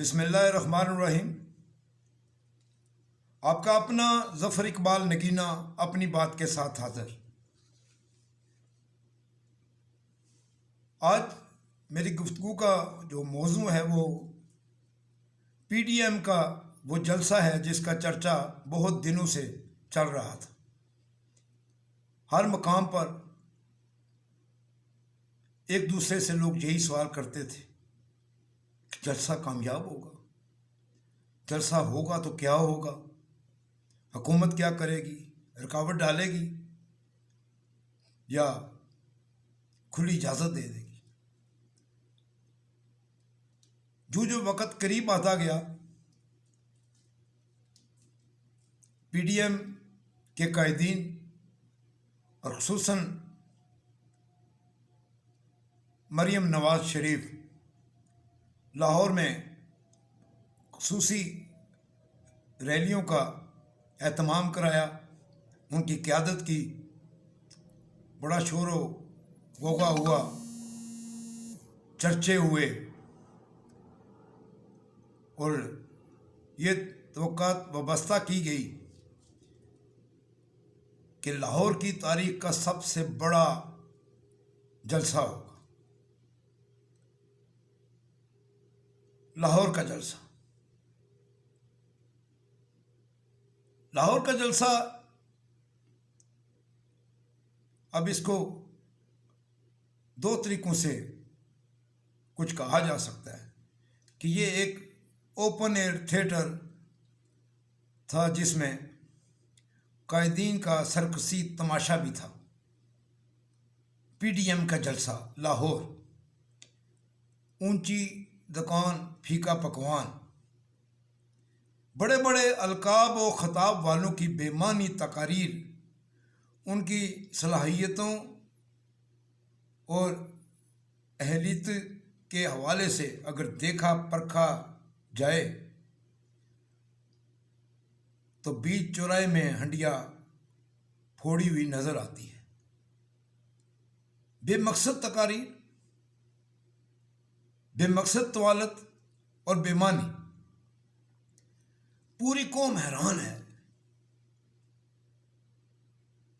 بسم اللہ الرحمن الرحیم۔ آپ کا اپنا ظفر اقبال نگینہ اپنی بات کے ساتھ حاضر۔ آج میری گفتگو کا جو موضوع ہے وہ پی ڈی ایم کا وہ جلسہ ہے جس کا چرچا بہت دنوں سے چل رہا تھا۔ ہر مقام پر ایک دوسرے سے لوگ یہی سوال کرتے تھے کہ جلسہ کامیاب ہوگا، جلسہ ہوگا تو کیا ہوگا، حکومت کیا کرے گی، رکاوٹ ڈالے گی یا کھلی اجازت دے دے گی۔ جو وقت قریب آتا گیا، پی ڈی ایم کے قائدین اور خصوصاً مریم نواز شریف لاہور میں خصوصی ریلیوں کا اہتمام کرایا، ان کی قیادت کی، بڑا شور و غوغا ہوا، چرچے ہوئے اور یہ توقعات وابستہ کی گئی کہ لاہور کی تاریخ کا سب سے بڑا جلسہ ہوگا، لاہور کا جلسہ۔ لاہور کا جلسہ اب اس کو دو طریقوں سے کچھ کہا جا سکتا ہے کہ یہ ایک اوپن ایئر تھیٹر تھا جس میں قائدین کا سرکسی تماشا بھی تھا۔ پی ڈی ایم کا جلسہ لاہور، اونچی دکان پھیکا پکوان، بڑے بڑے القاب و خطاب والوں کی بے معنی تقاریر، ان کی صلاحیتوں اور اہلیت کے حوالے سے اگر دیکھا پرکھا جائے تو بیچ چوراہے میں ہنڈیا پھوڑی ہوئی نظر آتی ہے۔ بے مقصد تقاریر، بے مقصد طوالت اور بے معنی۔ پوری قوم حیران ہے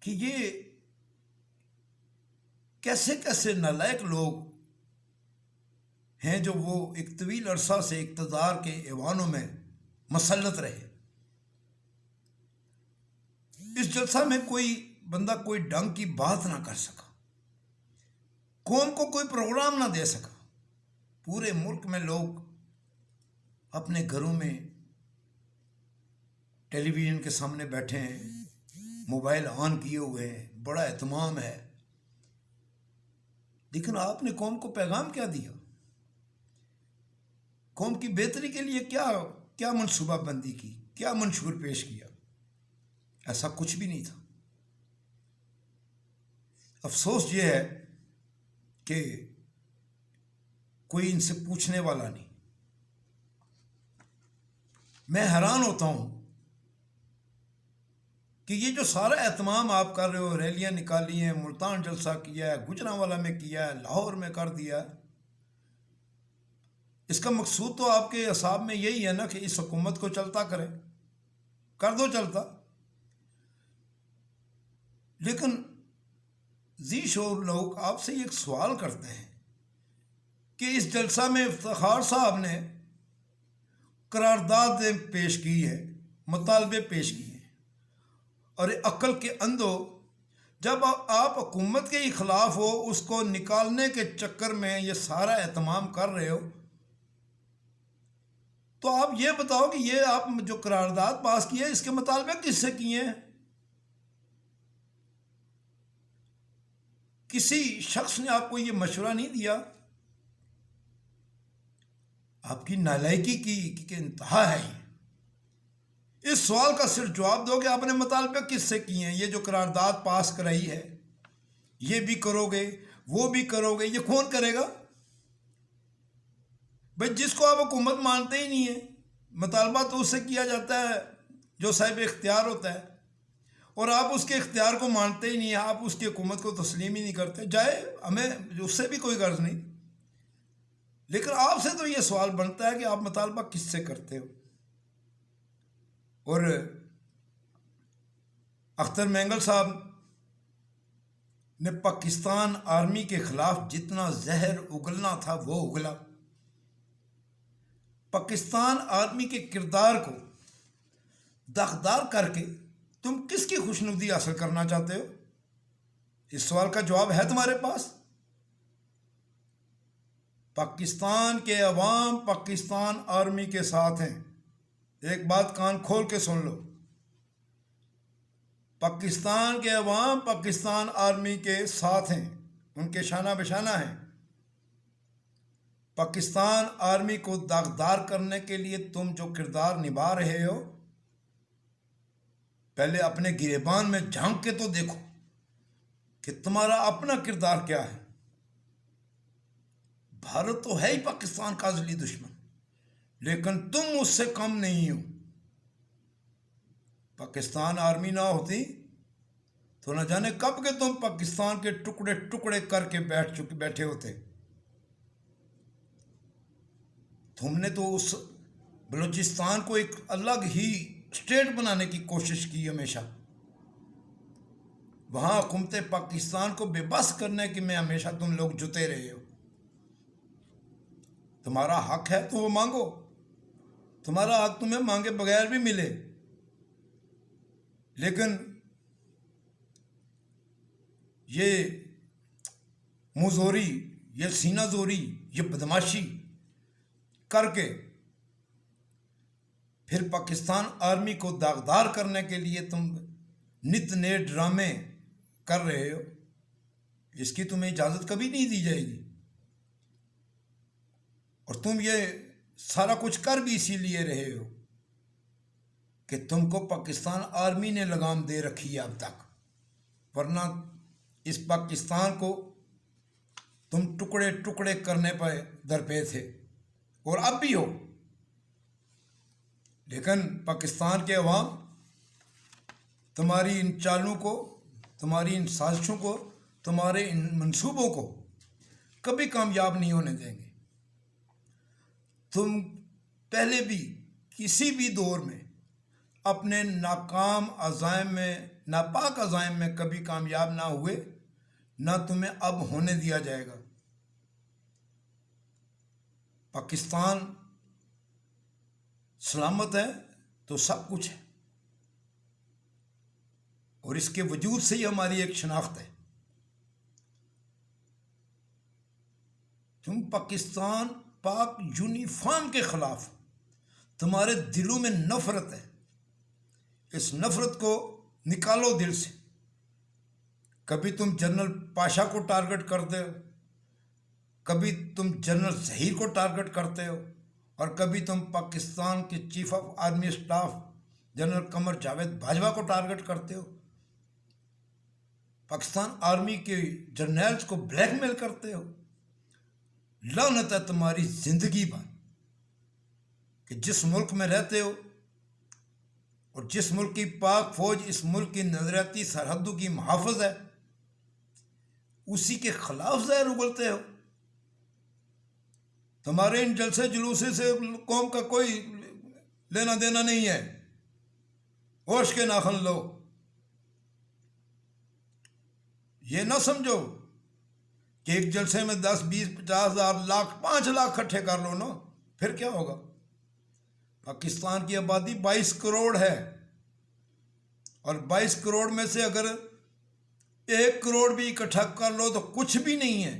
کہ یہ کیسے کیسے نالائق لوگ ہیں جو وہ ایک طویل عرصہ سے اقتدار کے ایوانوں میں مسلط رہے۔ اس جلسہ میں کوئی بندہ کوئی ڈنگ کی بات نہ کر سکا، قوم کو کوئی پروگرام نہ دے سکا۔ پورے ملک میں لوگ اپنے گھروں میں ٹیلی ویژن کے سامنے بیٹھے ہیں، موبائل آن کیے ہوئے ہیں، بڑا اہتمام ہے۔ لیکن آپ نے قوم کو پیغام کیا دیا؟ قوم کی بہتری کے لیے کیا منصوبہ بندی کی، کیا منشور پیش کیا؟ ایسا کچھ بھی نہیں تھا۔ افسوس یہ ہے کہ کوئی ان سے پوچھنے والا نہیں۔ میں حیران ہوتا ہوں کہ یہ جو سارا اہتمام آپ کر رہے ہو، ریلیاں نکالی ہیں، ملتان جلسہ کیا ہے، گجرانوالہ میں کیا ہے، لاہور میں کر دیا ہے، اس کا مقصود تو آپ کے اعصاب میں یہی ہے نا کہ اس حکومت کو چلتا کرے، کر دو چلتا۔ لیکن ذی شعور لوگ آپ سے ایک سوال کرتے ہیں کہ اس جلسہ میں افتخار صاحب نے قرارداد پیش کی ہے، مطالبے پیش کیے ہیں، اور عقل کے اندھو جب آپ حکومت کے ہی خلاف ہو، اس کو نکالنے کے چکر میں یہ سارا اہتمام کر رہے ہو، تو آپ یہ بتاؤ کہ یہ آپ جو قرارداد پاس کی ہے اس کے مطالبے کس سے کیے ہیں؟ کسی شخص نے آپ کو یہ مشورہ نہیں دیا؟ آپ کی نالائکی کی انتہا ہے یہ۔ اس سوال کا صرف جواب دو کہ آپ نے مطالبے کس سے کیے ہیں؟ یہ جو قرارداد پاس کرائی ہے، یہ بھی کرو گے، وہ بھی کرو گے، یہ کون کرے گا؟ بھائی جس کو آپ حکومت مانتے ہی نہیں ہیں، مطالبہ تو اس سے کیا جاتا ہے جو صاحب اختیار ہوتا ہے، اور آپ اس کے اختیار کو مانتے ہی نہیں ہیں، آپ اس کی حکومت کو تسلیم ہی نہیں کرتے۔ جائے، ہمیں اس سے بھی کوئی غرض نہیں، لیکن آپ سے تو یہ سوال بنتا ہے کہ آپ مطالبہ کس سے کرتے ہو؟ اور اختر مینگل صاحب نے پاکستان آرمی کے خلاف جتنا زہر اگلنا تھا وہ اگلا. پاکستان آرمی کے کردار کو داغدار کر کے تم کس کی خوشنودی حاصل کرنا چاہتے ہو؟ اس سوال کا جواب ہے تمہارے پاس؟ پاکستان کے عوام پاکستان آرمی کے ساتھ ہیں. ایک بات کان کھول کے سن لو، پاکستان کے عوام پاکستان آرمی کے ساتھ ہیں، ان کے شانہ بشانہ ہیں. پاکستان آرمی کو داغدار کرنے کے لیے تم جو کردار نبھا رہے ہو، پہلے اپنے گریبان میں جھانک کے تو دیکھو کہ تمہارا اپنا کردار کیا ہے. بھارت تو ہے ہی پاکستان کا ازلی دشمن، لیکن تم اس سے کم نہیں ہو. پاکستان آرمی نہ ہوتی تو نہ جانے کب کہ تم پاکستان کے ٹکڑے ٹکڑے کر کے بیٹھے ہوتے. تم نے تو اس بلوچستان کو ایک الگ ہی اسٹیٹ بنانے کی کوشش کی ہمیشہ. وہاں حکومت پاکستان کو بے بس کرنے کی میں ہمیشہ تم لوگ جتے رہے ہو. تمہارا حق ہے تو وہ مانگو، تمہارا حق تمہیں مانگے بغیر بھی ملے. لیکن یہ منہ یہ سینہ زوری، یہ بدماشی کر کے پھر پاکستان آرمی کو داغدار کرنے کے لیے تم نت نئے ڈرامے کر رہے ہو، اس کی تمہیں اجازت کبھی نہیں دی جائے گی. اور تم یہ سارا کچھ کر بھی اسی لیے رہے ہو کہ تم کو پاکستان آرمی نے لگام دے رکھی ہے اب تک، ورنہ اس پاکستان کو تم ٹکڑے ٹکڑے کرنے پہ درپے تھے، اور اب بھی ہو. لیکن پاکستان کے عوام تمہاری ان چالوں کو، تمہاری ان سازشوں کو، تمہارے ان منصوبوں کو کبھی کامیاب نہیں ہونے دیں گے. تم پہلے بھی کسی بھی دور میں اپنے ناکام عزائم میں، ناپاک عزائم میں کبھی کامیاب نہ ہوئے، نہ تمہیں اب ہونے دیا جائے گا. پاکستان سلامت ہے تو سب کچھ ہے، اور اس کے وجود سے ہی ہماری ایک شناخت ہے. تم پاکستان پاک یونیفارم کے خلاف، تمہارے دلوں میں نفرت ہے. اس نفرت کو نکالو دل سے. کبھی تم جنرل پاشا کو ٹارگٹ کرتے ہو، کبھی تم جنرل ظہیر کو ٹارگٹ کرتے ہو، اور کبھی تم پاکستان کے chief of army staff general Qamar Javed Bajwa کو ٹارگٹ کرتے ہو. پاکستان آرمی کے جرنیلز کو بلیک میل کرتے ہو. لعنت ہے تمہاری زندگی پر کہ جس ملک میں رہتے ہو اور جس ملک کی پاک فوج اس ملک کی نظریاتی سرحدوں کی محافظ ہے، اسی کے خلاف زہر اگلتے ہو. تمہارے ان جلسے جلوسے سے قوم کا کوئی لینا دینا نہیں ہے. ہوش کے ناخن لو. یہ نہ سمجھو کہ ایک جلسے میں 10 20 50 ہزار لاکھ 5 لاکھ اکٹھے کر لو نا، پھر کیا ہوگا؟ پاکستان کی آبادی 22 کروڑ ہے، اور 22 کروڑ میں سے اگر 1 کروڑ بھی اکٹھا کر لو تو کچھ بھی نہیں ہے.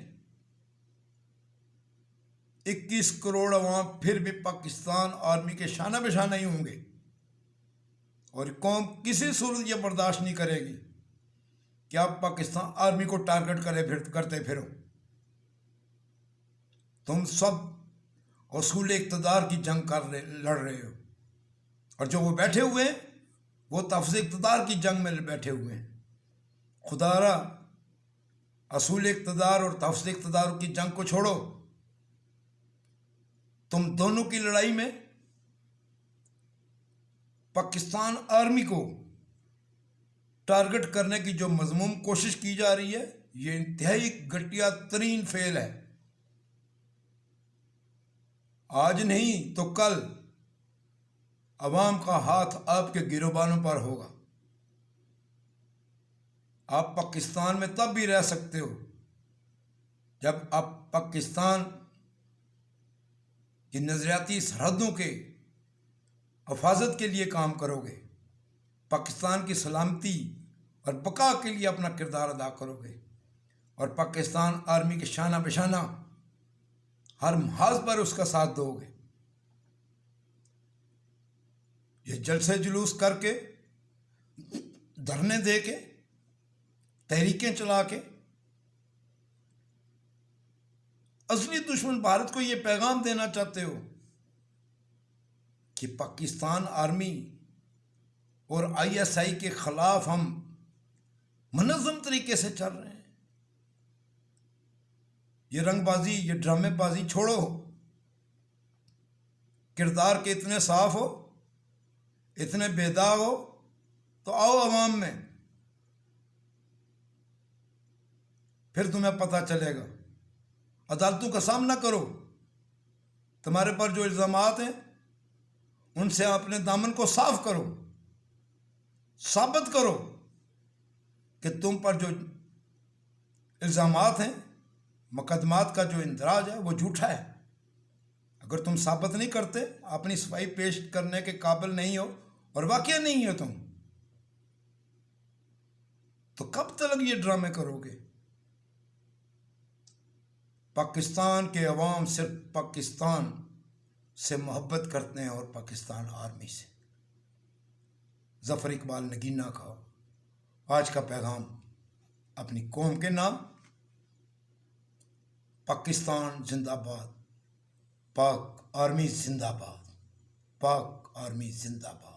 21 کروڑ عوام پھر بھی پاکستان آرمی کے شانہ بشانہ ہی ہوں گے، اور قوم کسی صورت یہ برداشت نہیں کرے گی کہ آپ پاکستان آرمی کو ٹارگٹ کرتے پھرو. تم سب اصول اقتدار کی جنگ لڑ رہے ہو، اور جو وہ بیٹھے ہوئے ہیں وہ تفظ اقتدار کی جنگ میں بیٹھے ہوئے ہیں. خدا را اصول اقتدار اور تفظ اقتدار کی جنگ کو چھوڑو. تم دونوں کی لڑائی میں پاکستان آرمی کو ٹارگٹ کرنے کی جو مذموم کوشش کی جا رہی ہے، یہ انتہائی گھٹیا ترین فعل ہے. آج نہیں تو کل عوام کا ہاتھ آپ کے گروبانوں پر ہوگا۔ آپ پاکستان میں تب بھی رہ سکتے ہو جب آپ پاکستان کی نظریاتی سرحدوں کے حفاظت کے لیے کام کرو گے، پاکستان کی سلامتی اور بقا کے لیے اپنا کردار ادا کرو گے، اور پاکستان آرمی کے شانہ بشانہ ہر محاذ پر اس کا ساتھ دو گے۔ یہ جلسے جلوس کر کے، دھرنے دے کے، تحریکیں چلا کے اصلی دشمن بھارت کو یہ پیغام دینا چاہتے ہو کہ پاکستان آرمی اور ISI کے خلاف ہم منظم طریقے سے چل رہے ہیں۔ یہ رنگ بازی، یہ ڈرامے بازی چھوڑو، کردار کے اتنے صاف ہو، اتنے بے داغ ہو تو آؤ عوام میں، پھر تمہیں پتہ چلے گا۔ عدالتوں کا سامنا کرو، تمہارے پر جو الزامات ہیں ان سے اپنے دامن کو صاف کرو، ثابت کرو کہ تم پر جو الزامات ہیں، مقدمات کا جو اندراج ہے وہ جھوٹا ہے۔ اگر تم ثابت نہیں کرتے، اپنی صفائی پیش کرنے کے قابل نہیں ہو اور واقعہ نہیں ہو تم، تو کب تک یہ ڈرامے کرو گے؟ پاکستان کے عوام صرف پاکستان سے محبت کرتے ہیں اور پاکستان آرمی سے۔ ظفر اقبال نگینہ کا آج کا پیغام اپنی قوم کے نام: پاکستان زندہ باد، پاک آرمی زندہ باد، پاک آرمی زندہ باد۔